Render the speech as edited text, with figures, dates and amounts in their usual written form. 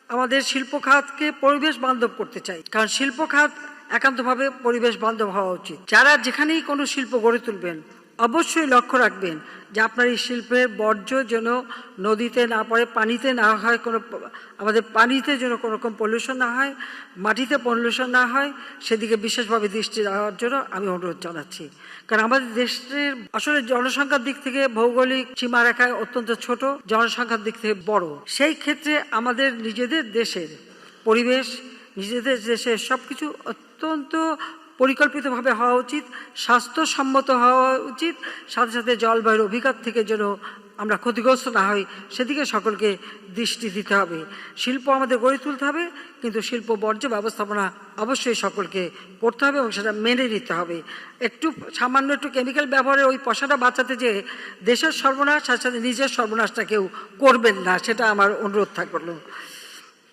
আমাদের শিল্প খাতকে পরিবেশ বান্ধব করতে চাই, কারণ শিল্প খাত একান্তভাবে পরিবেশ বান্ধব হওয়া উচিত। যারা যেখানেই কোনো শিল্প গড়ে তুলবেন অবশ্যই লক্ষ্য রাখবেন যে আপনার এই শিল্পের বর্জ্য যেন নদীতে না পড়ে, পানিতে না হয়, আমাদের পানিতে যেন কোনো রকম পলিউশন না হয়, মাটিতে পলিউশন না হয়, সেদিকে বিশেষভাবে দৃষ্টি দেওয়ার জন্য আমি অনুরোধ জানাচ্ছি। কারণ আমাদের দেশের আসলে জনসংখ্যার দিক থেকে ভৌগোলিক সীমারেখায় অত্যন্ত ছোট, জনসংখ্যার দিক থেকে বড়। সেই ক্ষেত্রে আমাদের নিজেদের দেশের পরিবেশ, নিজেদের দেশের সব কিছু অত্যন্ত পরিকল্পিতভাবে হওয়া উচিত, স্বাস্থ্যসম্মত হওয়া উচিত, সাথে সাথে জলবায়ুর অভিঘাত থেকে যেন আমরা ক্ষতিগ্রস্ত না হই সেদিকে সকলকে দৃষ্টি দিতে হবে। শিল্প আমাদের গড়ে তুলতে হবে, কিন্তু শিল্প বর্জ্য ব্যবস্থাপনা অবশ্যই সকলকে করতে হবে এবং সেটা মেনে নিতে হবে। সামান্য একটু কেমিক্যাল ব্যবহারের ওই পয়সাটা বাঁচাতে যে দেশের সর্বনাশ, সাথে সাথে নিজের সর্বনাশটা কেউ করবেন না, সেটা আমার অনুরোধ থাকলো।